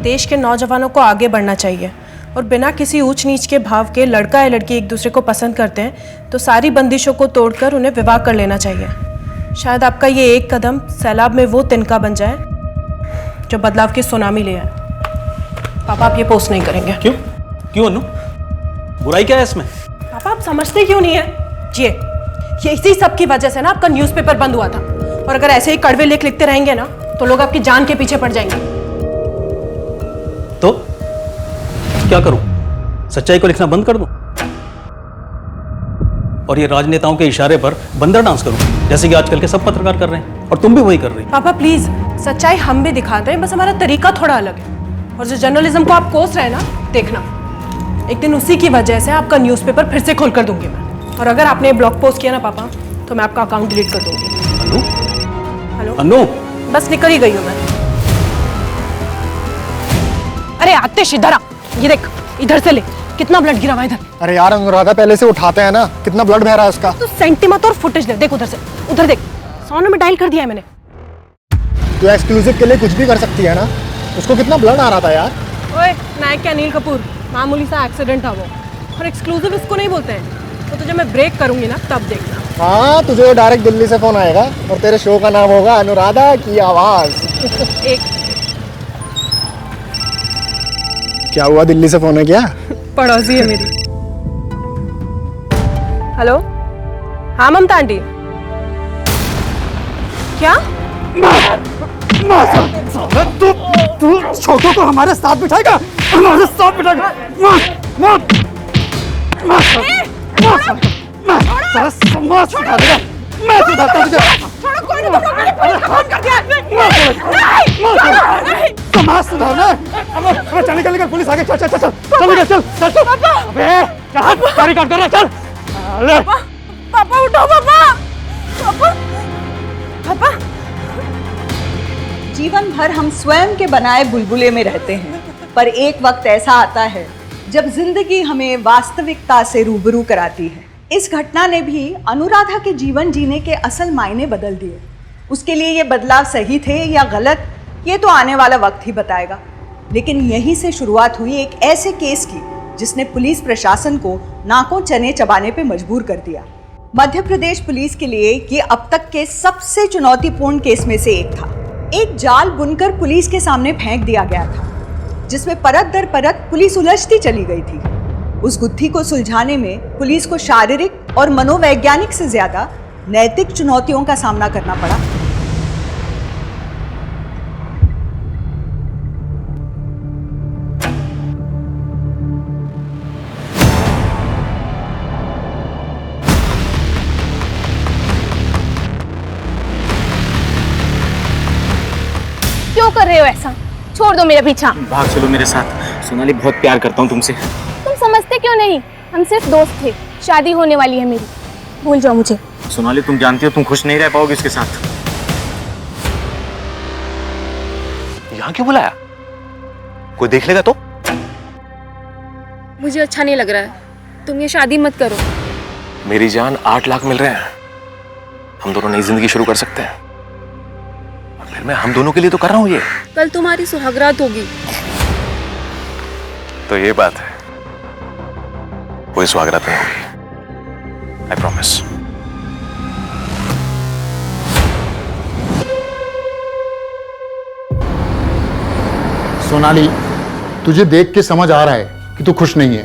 देश के नौजवानों को आगे बढ़ना चाहिए और बिना किसी ऊंच नीच के भाव के लड़का या लड़की एक दूसरे को पसंद करते हैं तो सारी बंदिशों को तोड़कर उन्हें विवाह कर लेना चाहिए। शायद आपका ये एक कदम सैलाब में वो तिनका बन जाए जो बदलाव की सुनामी ले आए। पापा आप ये पोस्ट नहीं करेंगे। क्यों क्यों अनु, बुराई क्या है इसमें? पापा आप समझते क्यों नहीं है? ये इसी सब की वजह से ना आपका न्यूज़पेपर बंद हुआ था, और अगर ऐसे ही कड़वे लेख लिखते रहेंगे ना तो लोग आपकी जान के पीछे पड़ जाएंगे। तो क्या करूं? सच्चाई को लिखना बंद कर दूं और ये राजनेताओं के इशारे पर बंदर डांस करूं जैसे कि आजकल के सब पत्रकार कर रहे हैं, और तुम भी वही कर रही। पापा प्लीज, सच्चाई हम भी दिखाते हैं, बस हमारा तरीका थोड़ा अलग है। और जो जर्नलिज्म को आप कोस रहे हैं ना, देखना एक दिन उसी की वजह से आपका न्यूज़पेपर फिर से खोल कर दूंगी मैं। और अगर आपने ब्लॉग पोस्ट किया ना पापा, तो मैं आपका अकाउंट डिलीट कर दूंगी। अनु, हेलो अनु, बस निकल ही गई हूँ मैं। अरे आतिश इधर आ, ये देख इधर से ले, कितना ब्लड गिरा हुआ इधर। अरे यार अनुराधा पहले से उठाते हैं ना, कितना ब्लड बह रहा है उसका। तो सेंटीमत और फुटेज देख उधर से, उधर देख 100 में डायल कर दिया है मैंने। तू एक्सक्लूसिव के लिए कुछ भी कर सकती है ना, उसको कितना ब्लड आ रहा था यार। ओए नायक के अनिल कपूर, मामूली सा एक्सीडेंट था वो, और एक्सक्लूसिव इसको नहीं बोलते हैं। तो तुझे मैं ब्रेक करूंगी ना तब देखना। हाँ तुझे डायरेक्ट दिल्ली से फोन आएगा और तेरे शो का नाम होगा अनुराधा की आवाज। एक क्या हुआ, दिल्ली से फोन है क्या? पड़ोसी है मेरी। हेलो, हाँ ममता आंटी। क्या? तू छोटों को हमारे साथ बिठाएगा, हमारे साथ बिठाएगा। समाज सुधारेगा, मैं सुधारता तुझे। समाज सुधारना। चल निकल निकल, पुलिस आ गई। चल चल चल चल निकल, चल चल चल। अबे क्या रिकॉर्ड कर रहा है? चल पापा उठो पापा, पापा पापा। जीवन भर हम स्वयं के बनाए बुलबुले में रहते हैं, पर एक वक्त ऐसा आता है जब जिंदगी हमें वास्तविकता से रूबरू कराती है। इस घटना ने भी अनुराधा के जीवन जीने के असल मायने बदल दिए। उसके लिए ये बदलाव सही थे या गलत, ये तो आने वाला वक्त ही बताएगा। लेकिन यहीं से शुरुआत हुई एक ऐसे केस की जिसने पुलिस प्रशासन को नाकों चने चबाने पे मजबूर कर दिया। मध्य प्रदेश पुलिस के लिए ये अब तक के सबसे चुनौतीपूर्ण केस में से एक था। एक जाल बुनकर पुलिस के सामने फेंक दिया गया था, जिसमें परत दर परत पुलिस उलझती चली गई थी। उस गुत्थी को सुलझाने में पुलिस को शारीरिक और मनोवैज्ञानिक से ज्यादा नैतिक चुनौतियों का सामना करना पड़ा। क्यों कर रहे हो ऐसा? छोड़ दो मेरा पीछा। भाग चलो मेरे साथ। सोनाली बहुत प्यार करता हूँ तुमसे। तुम समझते क्यों नहीं? हम सिर्फ दोस्त थे, शादी होने वाली है मेरी, भूल जाओ मुझे। सोनाली तुम जानती हो तुम खुश नहीं रह पाओगे इसके साथ। यहाँ क्यों बुलाया? कोई देख लेगा तो? मुझे अच्छा नहीं लग रहा है, तुम ये शादी मत करो। मेरी जान 8 लाख मिल रहे हैं, हम दोनों नई जिंदगी शुरू कर सकते हैं। और फिर मैं हम दोनों के लिए तो कर रहा हूँ ये। कल तुम्हारी सुहागरात होगी। तो ये बात है, कोई स्वागत नहीं होगी, आई प्रॉमिस। सोनाली, तुझे देख के समझ आ रहा है कि तू खुश नहीं है।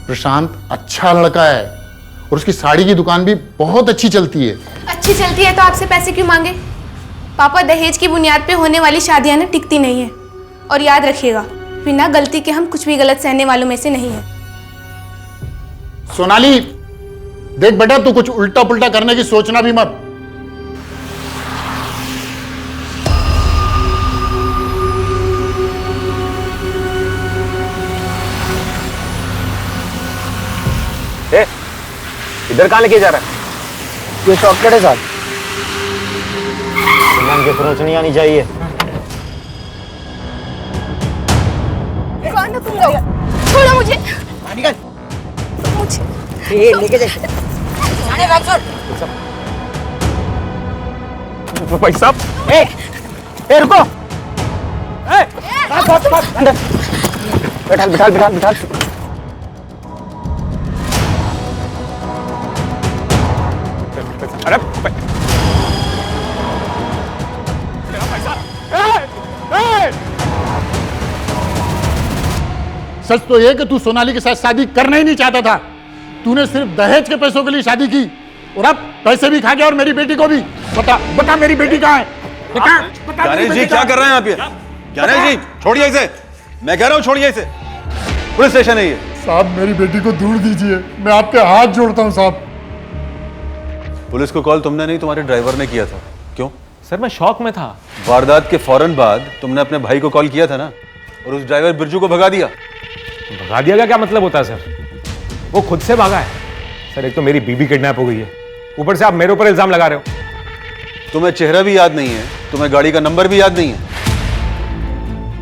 प्रशांत अच्छा लड़का है और उसकी साड़ी की दुकान भी बहुत अच्छी चलती है। अच्छी चलती है तो आपसे पैसे क्यों मांगे? पापा, दहेज की बुनियाद पे होने वाली शादियां ना टिकती नहीं है। और याद रखिएगा, बिना गलती के हम कुछ भी गलत सहने वालों में से नहीं है। सोनाली देख बेटा, तू कुछ उल्टा पुल्टा करने की सोचना भी मत। इधर कहाँ लेके जा रहा है? ये चॉकलेट है साहब। मन के खरोच नहीं आनी चाहिए। कौन तुम लोग? छोड़ो मुझे। निकल। मुझे ये लेके जा। भाई साहब, ए रुको। अंदर बिठाल बिठाल बिठाल बिठाल। अरे सच तो ये कि तू सोनाली के साथ शादी करना ही नहीं चाहता था। तूने सिर्फ दहेज के पैसों के लिए शादी की और अब पैसे भी खा गया और मेरी बेटी को भी। बता बता मेरी बेटी कहाँ है? बता बता गणेश जी क्या कर रहे हैं आप ये? गणेश जी छोड़िए इसे, मैं कह रहा हूँ छोड़िए इसे, पुलिस स्टेशन है ये। साहब मेरी बेटी को दूर दीजिए, मैं आपके हाथ जोड़ता हूँ साहब। पुलिस को कॉल तुमने नहीं, तुम्हारे ड्राइवर ने किया था। क्यों? सर मैं शॉक में था। वारदात के फौरन बाद तुमने अपने भाई को कॉल किया था ना, और उस ड्राइवर बिरजू को भगा दिया। भगा दिया का क्या मतलब होता है सर? वो खुद से भागा है सर। एक तो मेरी बीबी किडनैप हो गई है, ऊपर से आप मेरे ऊपर इल्जाम लगा रहे हो। तुम्हें चेहरा भी याद नहीं है, तुम्हें गाड़ी का नंबर भी याद नहीं है।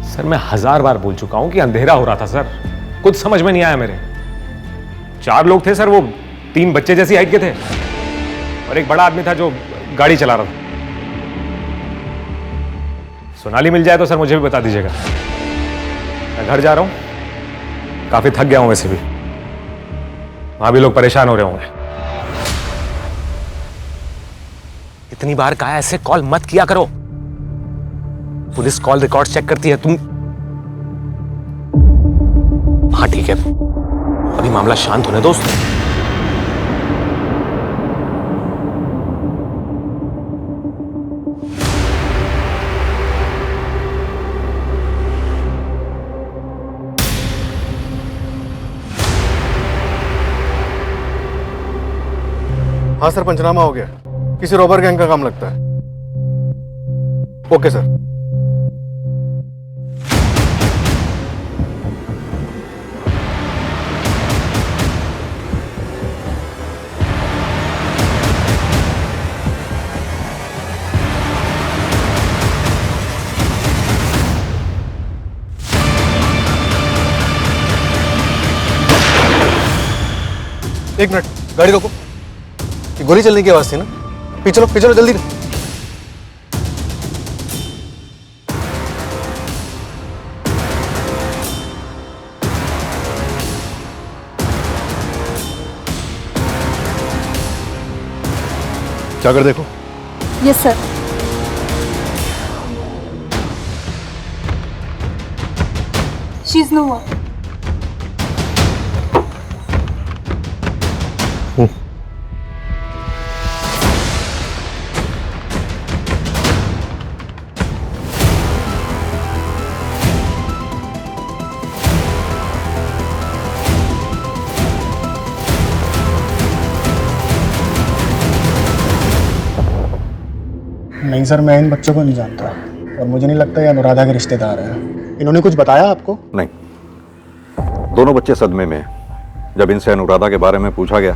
सर मैं 1000 बार बोल चुका हूं कि अंधेरा हो रहा था सर, कुछ समझ में नहीं आया मेरे। 4 लोग थे सर, वो 3 बच्चे जैसी हाइट के थे और एक बड़ा आदमी था जो गाड़ी चला रहा था। सोनाली मिल जाए तो सर मुझे भी बता दीजिएगा। मैं घर जा रहा हूं, काफी थक गया हूं वैसे भी, वहां भी लोग परेशान हो रहे होंगे। इतनी बार कहा ऐसे कॉल मत किया करो, पुलिस कॉल रिकॉर्ड चेक करती है। तुम हाँ ठीक है, अभी मामला शांत होने दो। हाँ सर, पंचनामा हो गया, किसी रॉबर गैंग का काम लगता है। Okay sir. एक मिनट, गाड़ी रोको। ये गोली चलने की आवाज थी ना? पीछे चलो जल्दी। जाकर देखो। Yes sir. She is no more. नहीं सर, मैं इन बच्चों को नहीं जानता और मुझे नहीं लगता ये अनुराधा के रिश्तेदार हैं। इन्होंने कुछ बताया आपको? नहीं, दोनों बच्चे सदमे में हैं। जब इनसे अनुराधा के बारे में पूछा गया,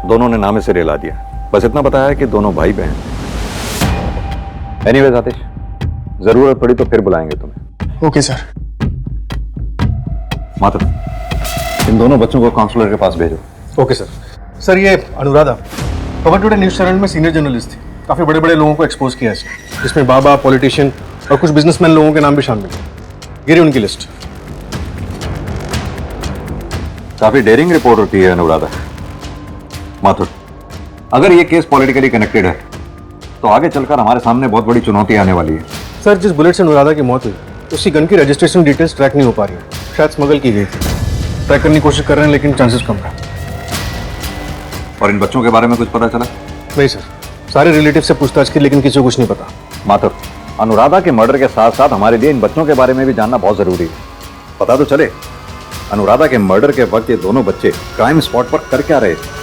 दोनों ने नामे से रेला दिया। बस इतना बताया कि दोनों भाई बहन। एनीवेज आतिश, जरूरत पड़ी तो फिर बुलाएंगे तुम्हें। Okay sir. मात्र इन दोनों बच्चों को काउंसलर के पास भेजो। Okay sir. सर ये अनुराधा खबर टुडे न्यूज़ चैनल में सीनियर जर्नलिस्ट थी, काफी बड़े बड़े लोगों को एक्सपोज किया इसने, जिसमें बाबा, पॉलिटिशियन और कुछ बिजनेसमैन लोगों के नाम भी शामिल हैं। ये रही उनकी लिस्ट। काफी डेयरिंग रिपोर्ट होती है अनुराधा। माथुर, अगर ये केस पॉलिटिकली कनेक्टेड है तो आगे चलकर हमारे सामने बहुत बड़ी चुनौती आने वाली है। सर जिस बुलेट से अनुराधा की मौत हुई, उसकी गन की रजिस्ट्रेशन डिटेल्स ट्रैक नहीं हो पा रही है। शायद स्मगल की गई थी। ट्रैक करने की कोशिश कर रहे हैं लेकिन चांसेस कम है। और इन बच्चों के बारे में कुछ पता चला? नहीं सर, सारे रिलेटिव से पूछताछ की लेकिन किसी को कुछ नहीं पता। माथुर, अनुराधा के मर्डर के साथ साथ हमारे लिए इन बच्चों के बारे में भी जानना बहुत जरूरी है। पता तो चले अनुराधा के मर्डर के वक्त ये दोनों बच्चे क्राइम स्पॉट पर कर क्या रहे थे।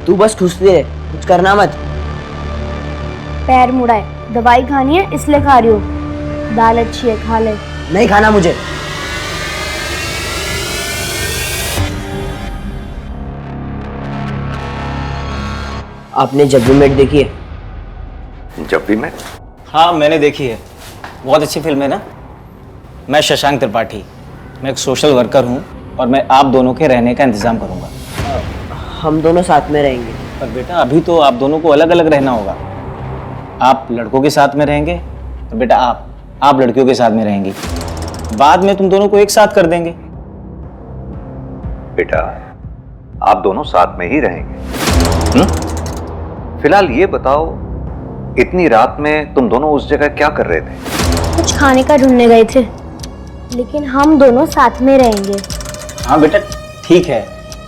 तू बस ठूसती है, कुछ करना मत। पैर मुड़ा है, दवाई खानी है इसलिए खा रही हूँ। दाल अच्छी है, खा ले। नहीं खाना मुझे। आपने जब भी मेट देखी है? जब भी मैं? हाँ मैंने देखी है, बहुत अच्छी फिल्म है ना। मैं शशांक त्रिपाठी, मैं एक सोशल वर्कर हूँ और मैं आप दोनों के रहने का इंतजाम करूँगा। हम दोनों साथ में रहेंगे। पर बेटा अभी तो आप दोनों को अलग अलग रहना होगा। आप लड़कों के साथ में रहेंगे और बेटा आप लड़कियों के साथ में रहेंगी। बाद में तुम दोनों को एक साथ कर देंगे। बेटा आप दोनों साथ में ही रहेंगे। फिलहाल ये बताओ, इतनी रात में तुम दोनों उस जगह क्या कर रहे थे? कुछ खाने का ढूंढने गए थे, लेकिन हम दोनों साथ में रहेंगे। हाँ बेटा ठीक है,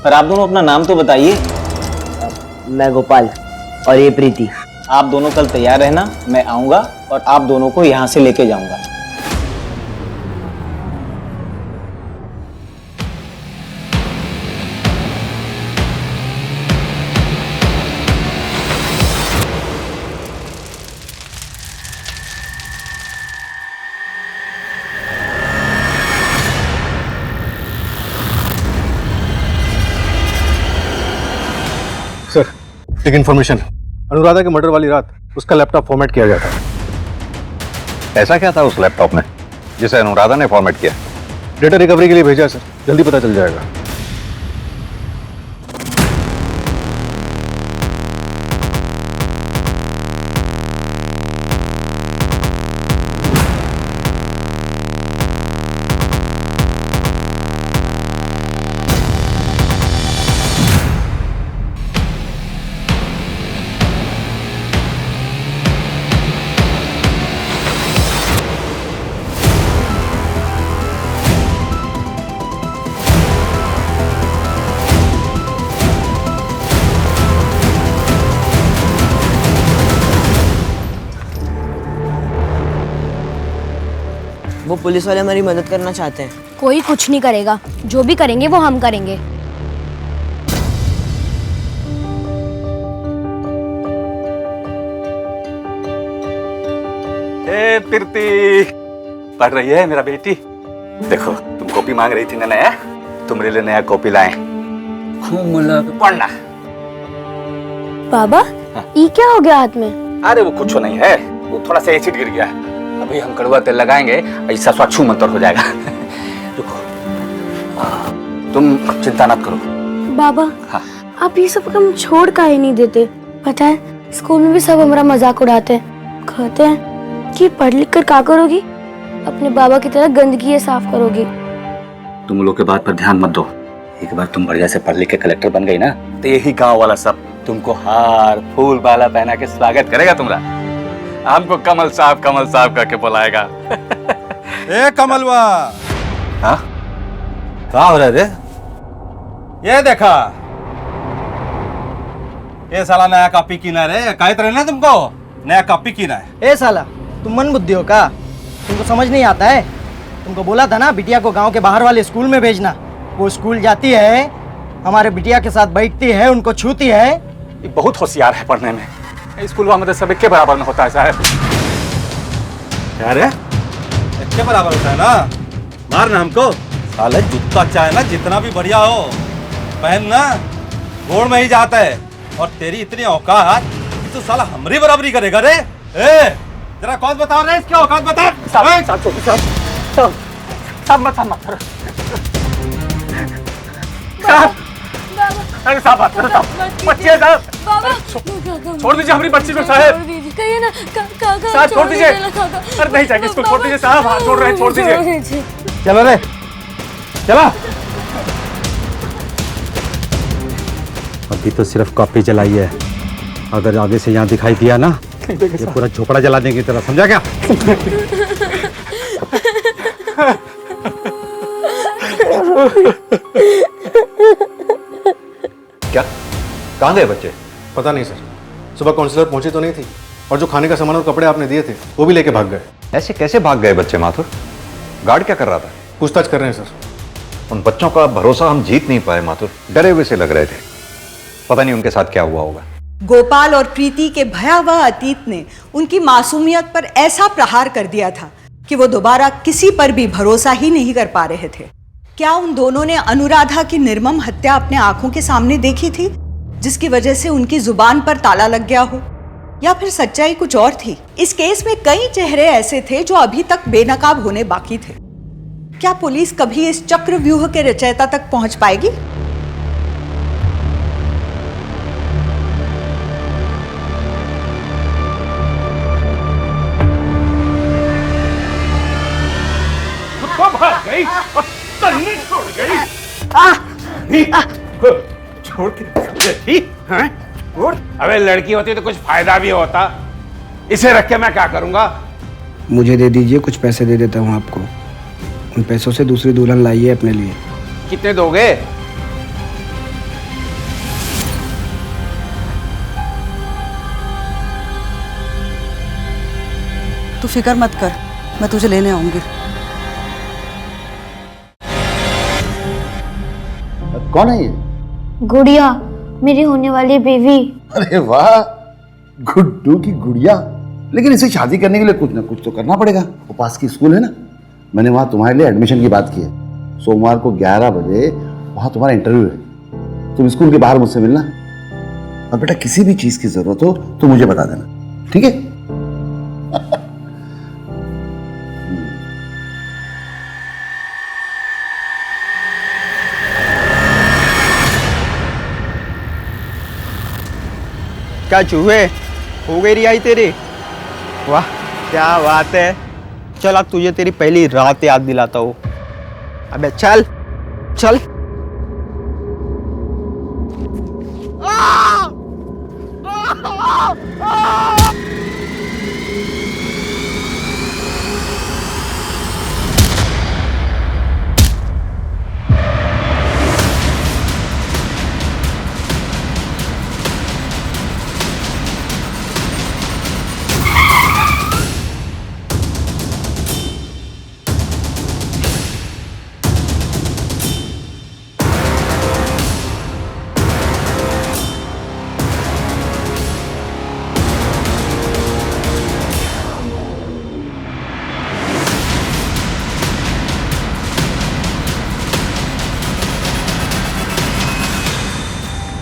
पर आप दोनों अपना नाम तो बताइए। मैं गोपाल और ये प्रीति। आप दोनों कल तैयार रहना, मैं आऊंगा और आप दोनों को यहाँ से लेके जाऊंगा। सर एक इन्फॉर्मेशन, अनुराधा के मर्डर वाली रात उसका लैपटॉप फॉर्मेट किया गया था। ऐसा क्या था उस लैपटॉप में जिसे अनुराधा ने फॉर्मेट किया? डेटा रिकवरी के लिए भेजा सर, जल्दी पता चल जाएगा। वो पुलिस वाले हमारी मदद करना चाहते हैं। कोई कुछ नहीं करेगा, जो भी करेंगे वो हम करेंगे। प्रीति पढ़ रही है मेरा बेटी। देखो तुम कॉपी मांग रही थी ना, नया तुम्हारे लिए नया कॉपी लाए। खूब पढ़ना। बाबा ये क्या हो गया हाथ में? अरे वो कुछ नहीं है, वो थोड़ा सा एसिड गिर गया। अभी हम कड़वा तेल लगाएंगे, ऐसा स्वाछू मंतर हो जाएगा। रुको, तुम चिंता मत करो। बाबा हाँ। आप ये सब काम छोड़ काहे नहीं देते? पता है स्कूल में भी सब हमारा मजाक उड़ाते हैं, कहते हैं कि पढ़ लिख कर क्या करोगी, अपने बाबा की तरह गंदगी ये साफ करोगी। तुम लोग के बात पर ध्यान मत दो। एक बार तुम बढ़िया से पढ़ लिख के कलेक्टर बन गई ना, तो यही गांव वाला सब तुमको हार फूल बाला पहना के स्वागत करेगा तुम्हारा। हमको कमल साहब करके बुलाएगा। ए कमलवा, हाँ क्या हो रहा है रे? ये देखा, ये साला नया कॉपी कीना रे, कहते रहे ना तुमको नया कॉपी कीना है। ए साला तुम मन बुद्धि हो का? तुमको समझ नहीं आता है? तुमको बोला था ना बिटिया को गांव के बाहर वाले स्कूल में भेजना। वो स्कूल जाती है, हमारे बिटिया के साथ बैठती है, उनको छूती है। ये बहुत होशियार है पढ़ने में। स्कूल में सब के बराबर में होता है साहब। क्या रे? इतने बराबर होता है ना? मारना हमको। साले जूता चाहे ना जितना भी बढ़िया हो, पहन ना गोड़ में ही जाता है। और तेरी इतनी औकात, तो साला हमारी बराबरी करेगा रे? ए, जरा कौन बताओ रे, इसकी औकात बता। अरे साहब बात करो साहब, बच्ची है साहब। छोड़ दीजिए हमारी बच्ची को साहब। कहिए ना साहब छोड़ दीजिए। अरे नहीं चाहिए इसको, छोड़ दीजिए साहब, हाथ छोड़ रहे हैं, छोड़ दीजिए। चलो रे, चला। अभी तो सिर्फ कॉपी जलाई है, अगर आगे से यहाँ दिखाई दिया ना, ये पूरा झोपड़ा जला देंगे तेरा, समझा क्या? क्या कहाँ गए बच्चे? पता नहीं सर, सुबह काउंसलर पहुंची तो नहीं थी, और जो खाने का सामान और कपड़े आपने दिए थे वो भी लेके भाग गए। ऐसे कैसे भाग गए बच्चे माथुर? गार्ड क्या कर रहा था? पूछताछ कर रहे हैं सर। उन बच्चों का भरोसा हम जीत नहीं पाए माथुर, डरे हुए से लग रहे थे। पता नहीं उनके साथ क्या हुआ होगा। गोपाल और प्रीति के भयावह अतीत ने उनकी मासूमियत पर ऐसा प्रहार कर दिया था कि वो दोबारा किसी पर भी भरोसा ही नहीं कर पा रहे थे। क्या उन दोनों ने अनुराधा की निर्मम हत्या अपने आंखों के सामने देखी थी, जिसकी वजह से उनकी जुबान पर ताला लग गया हो, या फिर सच्चाई कुछ और थी? इस केस में कई चेहरे ऐसे थे जो अभी तक बेनकाब होने बाकी थे। क्या पुलिस कभी इस चक्रव्यूह के रचयिता तक पहुंच पाएगी? गई और तन्नी छोड़ गई। छोड़ के हाँ? अबे लड़की होती तो कुछ फायदा भी होता। इसे रख के मैं क्या करूंगा? मुझे दे दीजिए, कुछ पैसे दे देता हूँ आपको। उन पैसों से दूसरी दुल्हन लाइए अपने लिए। कितने दोगे? तू फिक्र मत कर, मैं तुझे लेने आऊंगी। कौन है ये? गुड़िया, मेरी होने वाली बेबी। अरे वाह, गुड्डू की गुड़िया। लेकिन इसे शादी करने के लिए कुछ ना कुछ तो करना पड़ेगा। वो पास की स्कूल है ना, मैंने वहां तुम्हारे लिए एडमिशन की बात की है। सोमवार को 11 बजे वहां तुम्हारा इंटरव्यू है। तुम स्कूल के बाहर मुझसे मिलना, और बेटा किसी भी चीज की जरूरत हो तो मुझे बता देना, ठीक है? क्या चूहे, हो गई रिहाई तेरी? वाह क्या बात है। चल अब तुझे तेरी पहली रात याद दिलाता हूँ। अबे चल चल।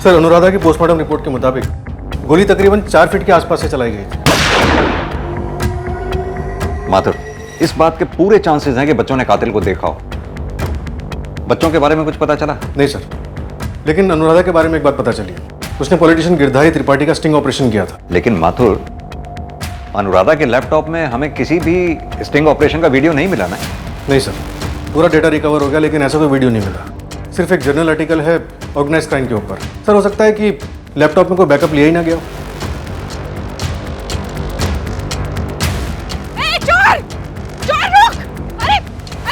सर, अनुराधा की पोस्टमार्टम रिपोर्ट के मुताबिक गोली तकरीबन 4 फीट के आसपास से चलाई गई थी। माथुर, इस बात के पूरे चांसेस हैं कि बच्चों ने कातिल को देखा हो। बच्चों के बारे में कुछ पता चला? नहीं सर, लेकिन अनुराधा के बारे में एक बात पता चली। उसने पॉलिटिशियन गिरधारी त्रिपाठी का स्टिंग ऑपरेशन किया था। लेकिन माथुर, अनुराधा के लैपटॉप में हमें किसी भी स्टिंग ऑपरेशन का वीडियो नहीं मिला ना? नहीं सर, पूरा डेटा रिकवर हो गया, लेकिन ऐसा कोई वीडियो नहीं मिला। सिर्फ एक जर्नल आर्टिकल है ऑर्गेनाइज क्राइम के ऊपर। सर, हो सकता है कि लैपटॉप में कोई बैकअप लिया ही ना गया हो। चोर! चोर रुक! अरे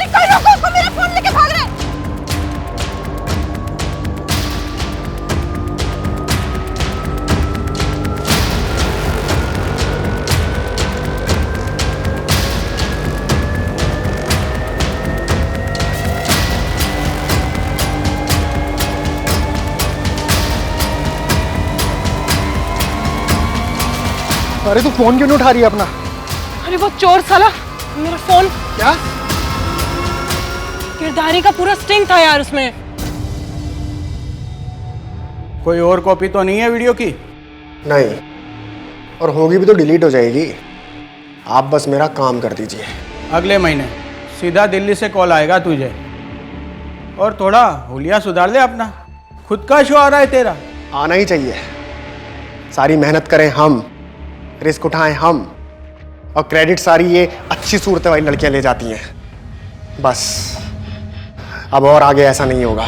कोई रोको उसको, मेरा फोन लेके भाग रहा है। अरे तू फोन क्यों नहीं उठा रही है अपना? अरे वो चोर साला मेरा फोन। क्या? गिरधारी का पूरा स्टिंग था यार उसमें। कोई और कॉपी तो नहीं है वीडियो की? नहीं, और होगी भी तो डिलीट हो जाएगी। आप बस मेरा काम कर दीजिए। अगले महीने सीधा दिल्ली से कॉल आएगा तुझे। और थोड़ा हुलिया सुधार ले अपना। खुद का शो आ रहा है तेरा। आना ही चाहिए। सारी मेहनत करें हम, रिस्क उठाएं हम, और क्रेडिट सारी ये अच्छी सूरत वाली लड़कियां ले जाती हैं। बस अब और आगे ऐसा नहीं होगा।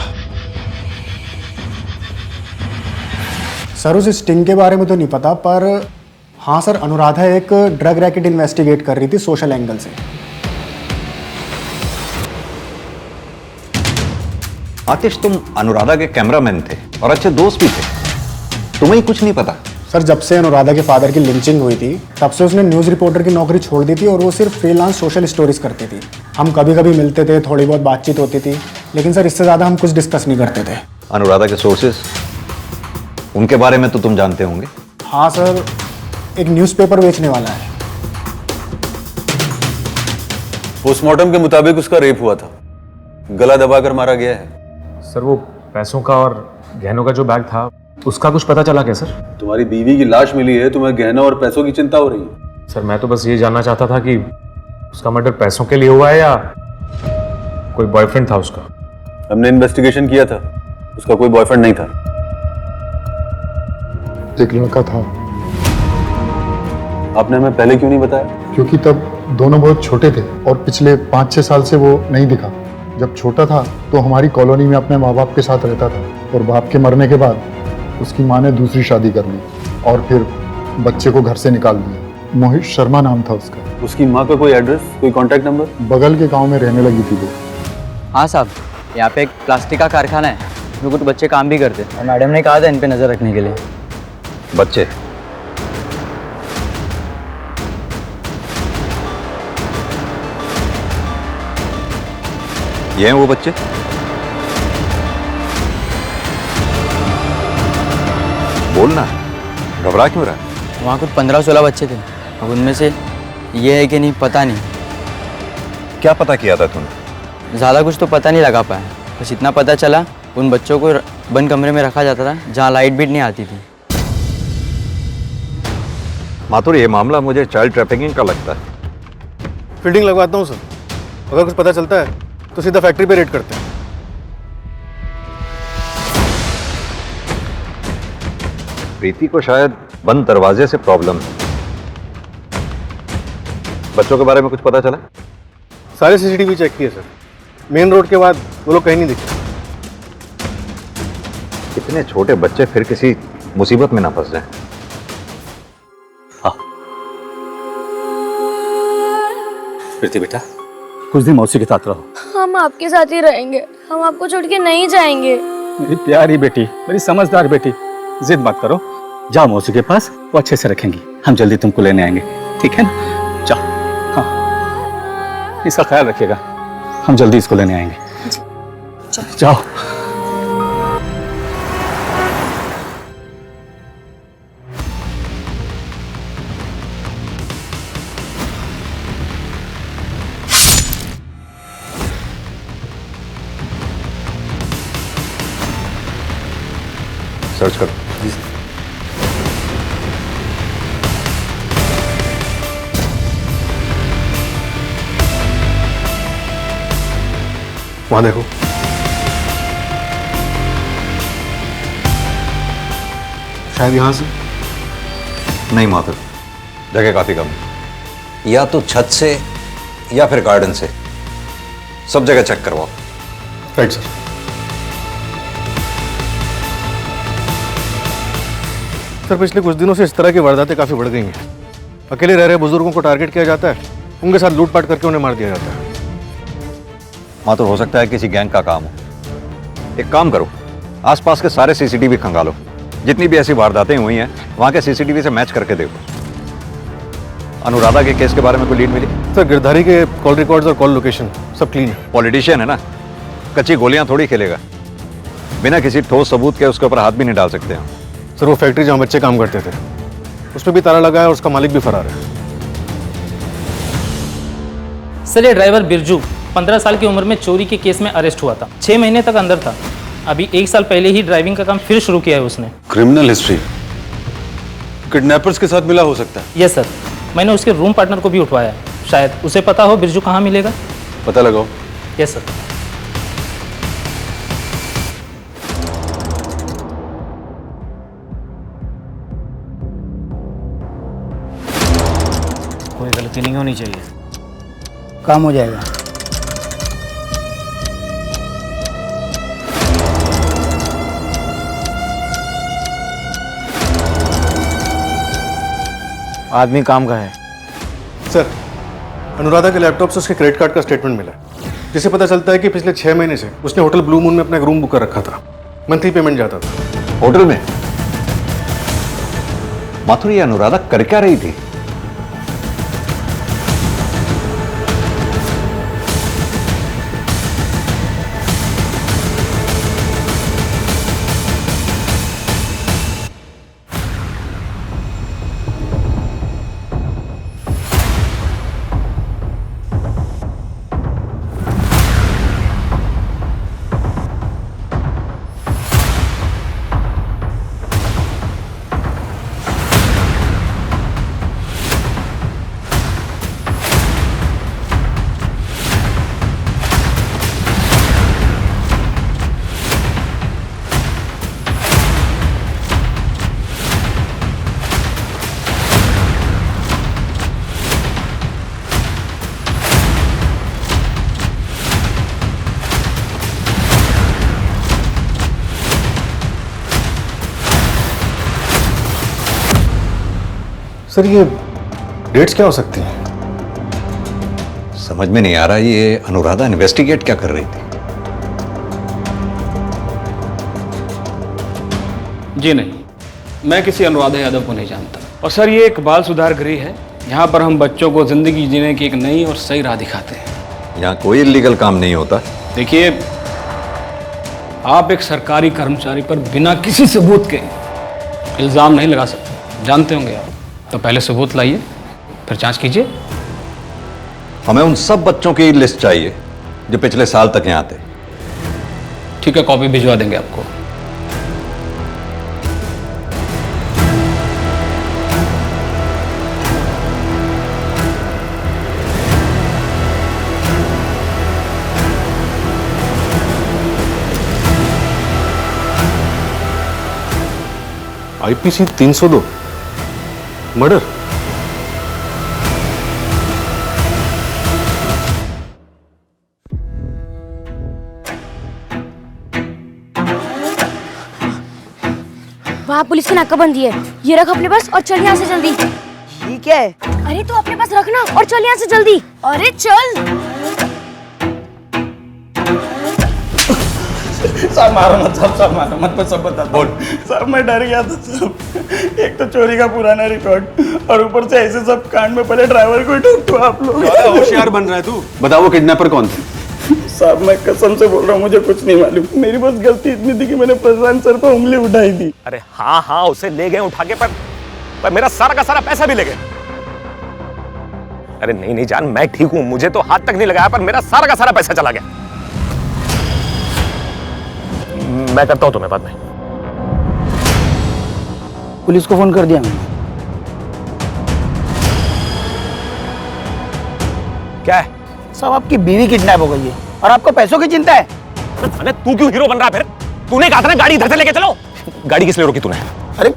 सर, उस स्टिंग के बारे में तो नहीं पता, पर हाँ सर, अनुराधा एक ड्रग रैकेट इन्वेस्टिगेट कर रही थी सोशल एंगल से। आतिश, तुम अनुराधा के कैमरामैन थे और अच्छे दोस्त भी थे, तुम्हें कुछ नहीं पता? सर, जब से अनुराधा के फादर की लिंचिंग हुई थी तब से उसने न्यूज़ रिपोर्टर की नौकरी छोड़ दी थी और वो सिर्फ फ्रीलांस सोशल स्टोरीज करती थी। हम कभी कभी मिलते थे, थोड़ी बहुत बातचीत होती थी, लेकिन सर इससे ज़्यादा हम कुछ डिस्कस नहीं करते थे। अनुराधा के सोर्सेस, उनके बारे में तो तुम जानते होंगे? हाँ सर, एक न्यूज़पेपर बेचने वाला है। पोस्टमार्टम के मुताबिक उसका रेप हुआ था, गला दबाकर मारा गया है। सर, वो पैसों का और गहनों का जो बैग था उसका कुछ पता चला क्या सर? तुम्हारी बीवी की लाश मिली है, तुम्हें गहनों और पैसों की चिंता हो रही है? सर, मैं तो बस ये जानना चाहता था कि उसका मर्डर पैसों के लिए हुआ है या कोई बॉयफ्रेंड था उसका। हमने इन्वेस्टिगेशन किया था, उसका कोई बॉयफ्रेंड नहीं था। एक लड़का था। आपने हमें पहले क्यों नहीं बताया? क्योंकि तब दोनों बहुत छोटे थे और पिछले 5-6 साल से वो नहीं दिखा। जब छोटा था तो हमारी कॉलोनी में अपने माँ बाप के साथ रहता था और बाप के मरने के बाद उसकी माँ ने दूसरी शादी कर ली और फिर बच्चे को घर से निकाल दिया। मोहित शर्मा नाम था उसका। उसकी माँ का कोई एड्रेस, कोई कांटेक्ट नंबर? बगल के गांव में रहने लगी थी वो। हाँ साहब, यहाँ पे एक प्लास्टिक का कारखाना है, इसमें कुछ बच्चे काम भी करते हैं और मैडम ने कहा था इन पे नज़र रखने के लिए। बच्चे? ये हैं वो बच्चे? बोलना, घबरा क्यों रहा है? वहाँ कुछ 15-16 बच्चे थे, अब उनमें से ये है कि नहीं पता नहीं। क्या पता किया था तूने? ज़्यादा कुछ तो पता नहीं लगा पाया, बस इतना पता चला उन बच्चों को बंद कमरे में रखा जाता था जहाँ लाइट भी नहीं आती थी। माथुर, ये मामला मुझे चाइल्ड ट्रैफिकिंग का लगता है। फील्डिंग लगवाता हूँ सर, अगर कुछ पता चलता है तो सीधा फैक्ट्री पे रेड करते हैं। प्रीति को शायद बंद दरवाजे से प्रॉब्लम है। बच्चों के बारे में कुछ पता चला? सारे सीसीटीवी चेक किए सर, मेन रोड के बाद वो लोग कहीं नहीं दिखे। इतने छोटे बच्चे फिर किसी मुसीबत में ना फंस जाएं। प्रीति बेटा, कुछ दिन मौसी के साथ रहो। हम आपके साथ ही रहेंगे, हम आपको छोड़ के नहीं जाएंगे। मेरी प्यारी बेटी, मेरी समझदार बेटी, जिद मत करो, जाओ मौसी के पास, वो अच्छे से रखेंगी। हम जल्दी तुमको लेने आएंगे, ठीक है ना? जाओ। हाँ, इसका ख्याल रखिएगा, हम जल्दी इसको लेने आएंगे। जाओ। सर्च करो। वहां देखो। शायद यहां से। नहीं माधव, जगह काफी कम है। या तो छत से या फिर गार्डन से, सब जगह चेक करवाओ। Right sir. सर, पिछले कुछ दिनों से इस तरह की वारदातें काफी बढ़ गई हैं। अकेले रह रहे बुजुर्गों को टारगेट किया जाता है, उनके साथ लूटपाट करके उन्हें मार दिया जाता है। माधव, हो सकता है किसी गैंग का काम हो। एक काम करो, आसपास के सारे सीसीटीवी खंगालो, जितनी भी ऐसी वारदातें हुई हैं वहां के सीसीटीवी से मैच करके देखो। अनुराधा के केस के बारे में कोई लीड मिली? सर, गिरधारी के कॉल रिकॉर्ड्स और कॉल लोकेशन सब क्लीन है। पॉलिटिशियन है ना, कच्ची गोलियां थोड़ी खेलेगा। बिना किसी ठोस सबूत के उसके ऊपर हाथ भी नहीं डाल सकते हैं। सर, वो फैक्ट्री जहां बच्चे काम करते थे उस पर भी ताला लगा है और उसका मालिक भी फरार है। सर, ये ड्राइवर बिरजू 15 साल की उम्र में चोरी के केस में अरेस्ट हुआ था। 6 महीने तक अंदर था। अभी 1 साल पहले ही ड्राइविंग का काम फिर शुरू किया है उसने। क्रिमिनल हिस्ट्री, किडनैपर्स के साथ मिला हो सकता है। यस सर, मैंने उसके रूम पार्टनर को भी उठवाया है। शायद उसे पता हो बिरजू कहाँ मिलेगा। पता लगाओ। Yes sir. कोई गलती नहीं होनी चाहिए, काम हो जाएगा। आदमी काम का है। सर, अनुराधा के लैपटॉप से उसके क्रेडिट कार्ड का स्टेटमेंट मिला है, जिससे पता चलता है कि पिछले 6 महीने से उसने होटल ब्लू मून में अपना एक रूम बुक कर रखा था। मंथली पेमेंट जाता था। होटल में? माथुर, ये अनुराधा कर क्या रही थी? सर ये डेट्स क्या हो सकती हैं? समझ में नहीं आ रहा ये अनुराधा इन्वेस्टिगेट क्या कर रही थी। जी नहीं, मैं किसी अनुराधा यादव को नहीं जानता। और सर ये एक बाल सुधार गृह है, यहाँ पर हम बच्चों को जिंदगी जीने की एक नई और सही राह दिखाते हैं। यहाँ कोई इलीगल काम नहीं होता। देखिए, आप एक सरकारी कर्मचारी पर बिना किसी सबूत के इल्जाम नहीं लगा सकते, जानते होंगे आप। तो पहले सबूत लाइए, फिर जांच कीजिए। हमें उन सब बच्चों की लिस्ट चाहिए जो पिछले साल तक यहाँ थे। ठीक है, कॉपी भिजवा देंगे आपको। IPC 302 murder. वहाँ पुलिस की नाकाबंदी है। ये रख अपने पास और चल यहाँ से जल्दी। ठीक है। अरे तू अपने पास रखना और चल यहाँ से जल्दी। अरे चल। सर मारो मत, सर मारो मत, मैं सब बता बोल। सर मैं डर गया था सब। एक तो चोरी का पुराना रिकॉर्ड और ऊपर से ऐसे सब कांड में पहले ड्राइवर को ही ठोक दो आप लोग। होशियार बन रहा है तू। बताओ वो किडनैपर कौन थे? साहब मैं कसम से बोल रहा हूँ, मुझे कुछ नहीं मालूम। मेरी बस गलती इतनी थी कि मैंने प्रशांत सर पर उंगली उठाई थी। अरे हाँ हाँ, उसे ले गए उठा के, पर मेरा सारा का सारा पैसा भी ले गए। अरे नहीं नहीं जान, मैं ठीक हूं, मुझे तो हाथ तक नहीं लगाया, पर मेरा सारा का सारा पैसा चला गया। मैं करता हूं तुम्हें बाद में। पुलिस को फोन कर दिया मैंने। क्या है? साहब आपकी बीवी किडनैप हो गई है और आपको पैसों की चिंता है। अरे तू क्यों हीरो बन रहा है फिर? तूने कहा था ना गाड़ी इधर से लेके चलो। गाड़ी किस लिए रोकी तूने? अरे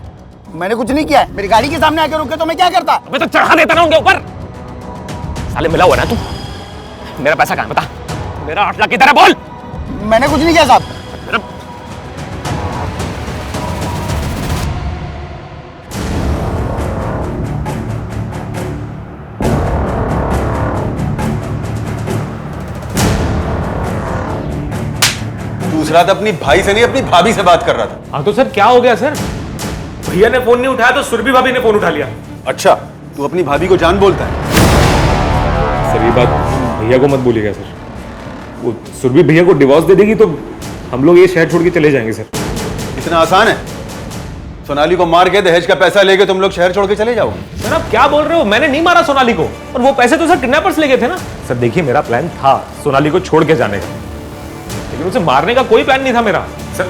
मैंने कुछ नहीं किया है, मेरी गाड़ी के सामने आके रुके तो मैं क्या करता? मैं तो चढ़ा देता ना उनके ऊपर। साले मिला हुआ ना तू। मेरा पैसा कहाँ है बता? मेरा 8 लाख की तरह बोल। मैंने कुछ नहीं किया साहब। दूसरा तो अपनी भाई से नहीं अपनी भाभी से बात कर रहा था। हाँ तो सर क्या हो गया सर? भैया ने फोन नहीं उठाया तो सुरभि भाभी ने फोन उठा लिया। अच्छा, तू अपनी भाभी को जान बोलता है? सर ये बात भैया को मत बोलिएगा सर। वो सुरभि भैया को डिवोर्स दे देगी तो हम लोग ये शहर छोड़ के चले जाएंगे सर। इतना आसान है? सोनाली को मार के दहेज का पैसा लेके तुम लोग शहर छोड़ के चले जाओगे? सर आप क्या बोल रहे हो? मैंने नहीं मारा सोनाली को, और वो पैसे तो सर किडनैपर्स ले गए थे ना। सर देखिए, मेरा प्लान था सोनाली को छोड़ के जाने का, लेकिन उसे मारने का कोई प्लान नहीं था मेरा सर।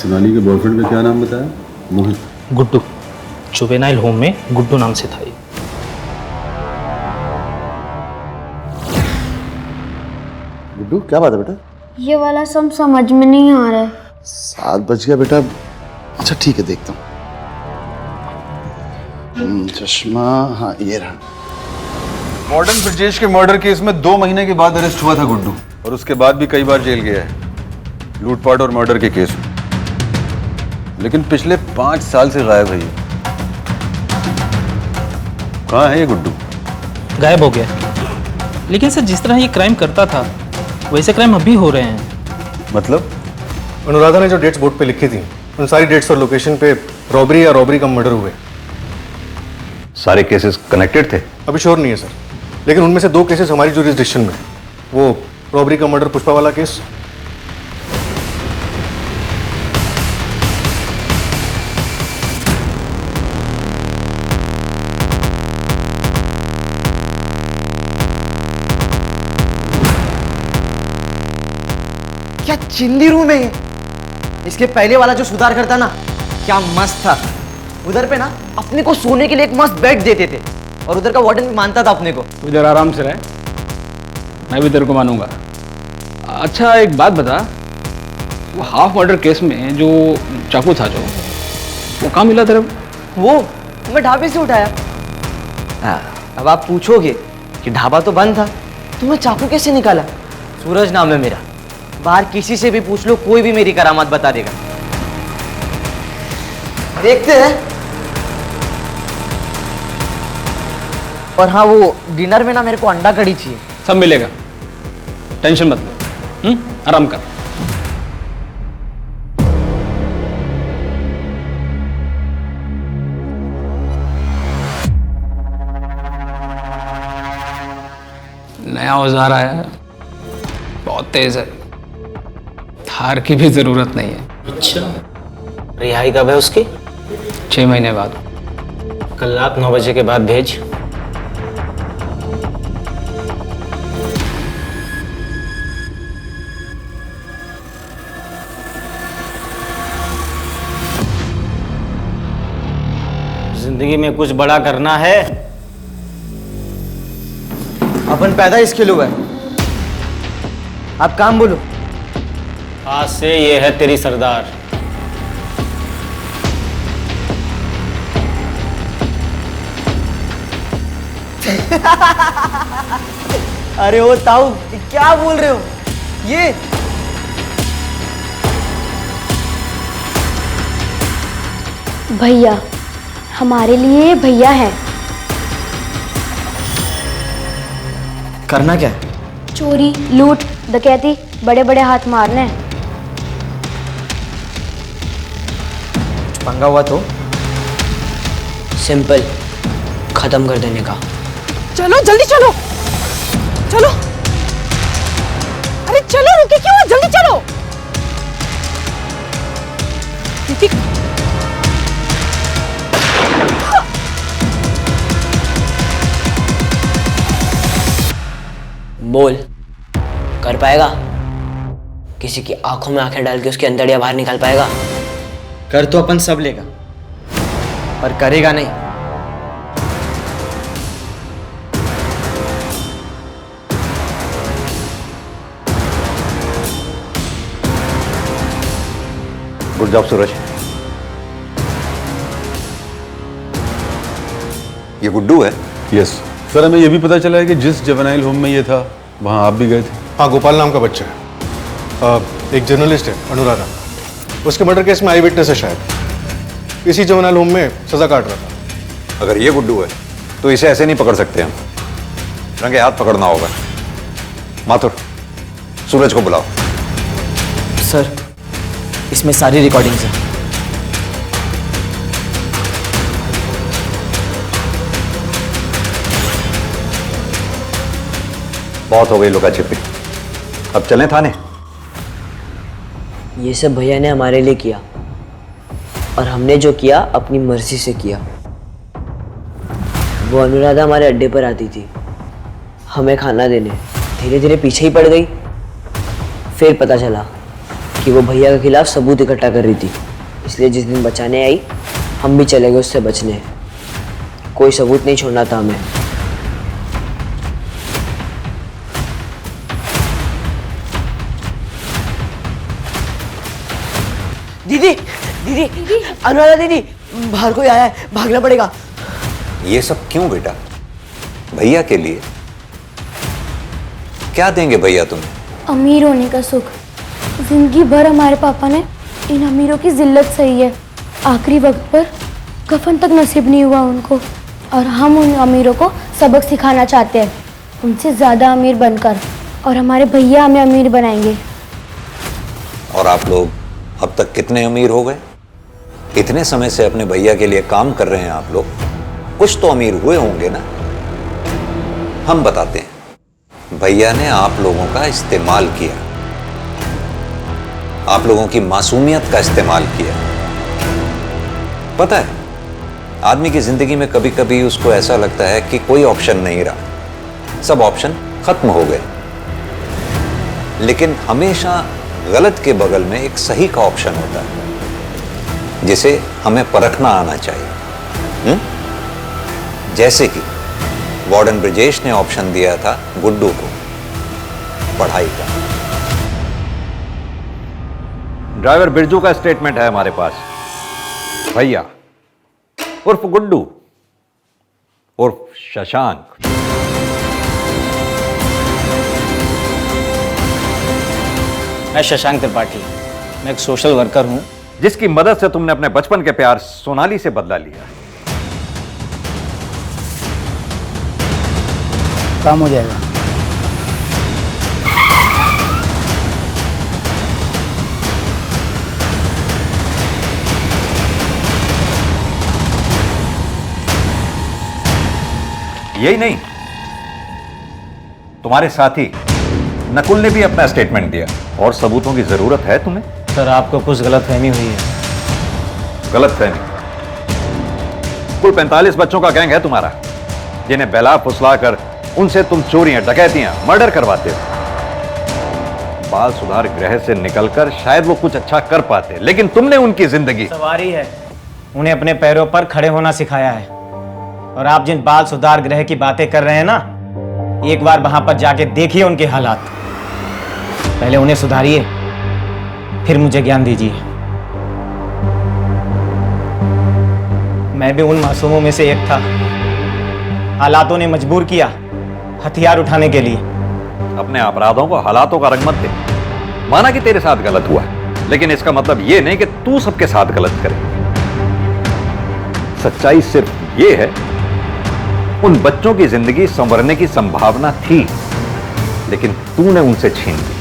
सोनाली के बॉयफ्रेंड का क्या नाम बताया? मोहित। गुड्डू। जुवेनाइल होम में गुड्डू नाम से था ये। गुड्डू क्या बात है बेटा? ये वाला सब समझ में नहीं आ रहा है। 7 बज गया बेटा। अच्छा ठीक है, देखता हूँ। चश्मा, हाँ ये रहा। मॉडर्न ब्रिजेश के मर्डर केस में 2 महीने के बाद अरेस्ट हुआ था गुड्डू, और उसके बाद भी कई बार जेल गया है लूटपाट और मर्डर के केस में। लेकिन पिछले 5 साल से गायब है ये। कहाँ है ये गुड्डू? गायब हो गया। लेकिन सर जिस तरह ये क्राइम करता था वैसे क्राइम अभी हो रहे हैं। मतलब? अनुराधा ने जो डेट्स बोर्ड पे लिखी थी उन सारी डेट्स और लोकेशन पे रॉबरी या रॉबरी का मर्डर हुए। सारे केसेस कनेक्टेड थे? अभी श्योर नहीं है सर, लेकिन उनमें से 2 केसेस हमारी जुरिसडिक्शन में। वो रॉबरी का मर्डर पुष्पा वाला केस, क्या चिल्ली रूम है? इसके पहले वाला जो सुधार करता ना, क्या मस्त था। उधर पे ना अपने को सोने के लिए एक मस्त बेड देते थे और उधर का वार्डन भी मानता था अपने को। तू जरा आराम से रह, मैं भी तेरे को मानूंगा। अच्छा एक बात बता, वो हाफ मर्डर केस में जो चाकू था जो, वो कहाँ मिला तेरे? वो मैं ढाबे से उठाया। अब आप पूछोगे कि ढाबा तो बंद था, तो मैं चाकू कैसे निकाला? सूरज नाम है मेरा, बाहर किसी से भी पूछ लो, कोई भी मेरी करामात बता देगा। देखते हैं। और हाँ, वो डिनर में ना मेरे को अंडा कड़ी चाहिए। सब मिलेगा, टेंशन मत ले। आराम कर। नया औजार आया है, बहुत तेज है, थार की भी जरूरत नहीं है। अच्छा, रिहाई कब है उसकी? 6 महीने बाद। कल रात 9 बजे के बाद भेज। जिंदगी में कुछ बड़ा करना है। अपन पैदा इसके लिए हुआ है। आप काम बोलो। आज से ये है तेरी सरदार। अरे ओ ताऊ, क्या बोल रहे हो? ये भैया, हमारे लिए भैया है। करना क्या है? चोरी, लूट, डकैती, बड़े बड़े हाथ मारने हैं। पंगा हुआ तो सिंपल, खत्म कर देने का। चलो जल्दी चलो, चलो। अरे चलो, रुके क्यों? जल्दी चलो। बोल, कर पाएगा? किसी की आंखों में आंखें डाल के उसकी अंदड़ियां बाहर निकाल पाएगा? कर तो अपन सब लेगा, पर करेगा नहीं। गुड जॉब सूरज। ये गुड्डू है? यस सर, हमें ये भी पता चला है कि जिस जुवेनाइल होम में ये था वहाँ आप भी गए थे। हाँ, गोपाल नाम का बच्चा है, एक जर्नलिस्ट है अनुराधा। उसके मर्डर केस में आई विटनेस है शायद। इसी जुवेनाइल होम में सजा काट रहा था। अगर ये गुड्डू है तो इसे ऐसे नहीं पकड़ सकते हम, रंगे हाथ पकड़ना होगा। माथुर, सूरज को बुलाओ। सर, इसमें सारी रिकॉर्डिंग्स हैं। बहुत हो गई लुका छिपी, अब चलें थाने। ये सब भैया ने हमारे लिए किया, और हमने जो किया अपनी मर्जी से किया। वो अनुराधा हमारे अड्डे पर आती थी हमें खाना देने, धीरे धीरे पीछे ही पड़ गई। फिर पता चला कि वो भैया के खिलाफ सबूत इकट्ठा कर रही थी, इसलिए जिस दिन बचाने आई हम भी चले गए उससे बचने। कोई सबूत नहीं छोड़ना था हमें। दीदी, दीदी, अनुराधा दीदी, बाहर कोई आया है, भागना पड़ेगा। ये सब क्यों बेटा? भैया के लिए? क्या देंगे भैया तुम्हें? अमीर होने का सुख। जिंदगी भर हमारे पापा ने इन अमीरों की जिल्लत सही है। आखिरी वक्त पर कफन तक नसीब नहीं हुआ उनको, और हम उन अमीरों को सबक सिखाना चाहते हैं, उनसे ज़्यादा अमीर बनकर, और हमारे भैया हमें अमीर बनाएंगे। और आप लोग अब तक कितने अमीर हो गए? इतने समय से अपने भैया के लिए काम कर रहे हैं आप लोग, कुछ तो अमीर हुए होंगे ना। हम बताते हैं, भैया ने आप लोगों का इस्तेमाल किया, आप लोगों की मासूमियत का इस्तेमाल किया। पता है, आदमी की जिंदगी में कभी कभी उसको ऐसा लगता है कि कोई ऑप्शन नहीं रहा, सब ऑप्शन खत्म हो गए, लेकिन हमेशा गलत के बगल में एक सही का ऑप्शन होता है, जिसे हमें परखना आना चाहिए। जैसे कि वार्डन ब्रिजेश ने ऑप्शन दिया था गुड्डू को, पढ़ाई का। ड्राइवर बिरजू का स्टेटमेंट है हमारे पास। भैया उर्फ गुड्डू उर्फ शशांक मैं शशांक त्रिपाठी, मैं एक सोशल वर्कर हूँ जिसकी मदद से तुमने अपने बचपन के प्यार सोनाली से बदला लिया। काम हो जाएगा। यही नहीं, तुम्हारे साथी नकुल ने भी अपना स्टेटमेंट दिया। और सबूतों की जरूरत है तुम्हें? सर आपको कुछ गलतफहमी हुई है। गलतफहमी? कुल 45 बच्चों का गैंग है तुम्हारा, जिन्हें बहला फुसला कर उनसे तुम चोरियां, डकैतियां, मर्डर करवाते हो। बाल सुधार गृह से निकलकर शायद वो कुछ अच्छा कर पाते, लेकिन तुमने उनकी जिंदगी सवारी है, उन्हें अपने पैरों पर खड़े होना सिखाया है। और आप जिन बाल सुधार गृह की बातें कर रहे हैं ना, एक बार वहां पर जाके देखिए उनके हालात। पहले उन्हें सुधारिए, फिर मुझे ज्ञान दीजिए। मैं भी उन मासूमों में से एक था। हालातों ने मजबूर किया हथियार उठाने के लिए। अपने अपराधों को हालातों का रंग मत दे। माना कि तेरे साथ गलत हुआ, लेकिन इसका मतलब यह नहीं कि तू सबके साथ गलत करे। सच्चाई सिर्फ यह है, उन बच्चों की जिंदगी संवरने की संभावना थी, लेकिन तूने उनसे छीन ली।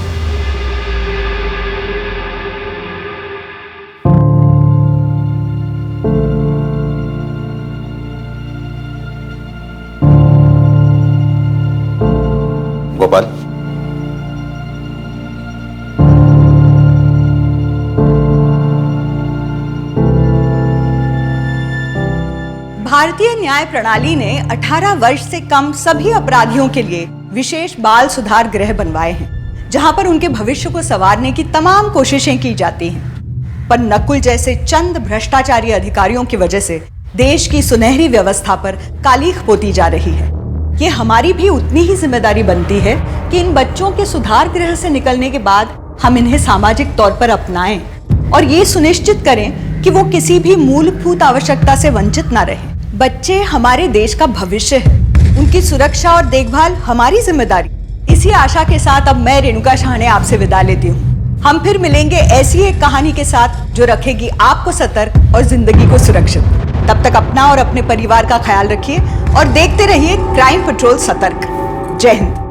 गोपाल, भारतीय न्याय प्रणाली ने 18 वर्ष से कम सभी अपराधियों के लिए विशेष बाल सुधार गृह बनवाए हैं, जहां पर उनके भविष्य को संवारने की तमाम कोशिशें की जाती हैं। पर नकुल जैसे चंद भ्रष्टाचारी अधिकारियों की वजह से देश की सुनहरी व्यवस्था पर कालीख पोती जा रही है। ये हमारी भी उतनी ही जिम्मेदारी बनती है कि इन बच्चों के सुधार गृह से निकलने के बाद हम इन्हें सामाजिक तौर पर अपनाएं और ये सुनिश्चित करें कि वो किसी भी मूलभूत आवश्यकता से वंचित ना रहें। बच्चे हमारे देश का भविष्य है, उनकी सुरक्षा और देखभाल हमारी जिम्मेदारी। इसी आशा के साथ अब मैं रेणुका शाहने आपसे विदा लेती हूँ। हम फिर मिलेंगे ऐसी एक कहानी के साथ जो रखेगी आपको सतर्क और जिंदगी को सुरक्षित। तब तक अपना और अपने परिवार का ख्याल रखिए और देखते रहिए क्राइम पेट्रोल सतर्क। जय हिंद।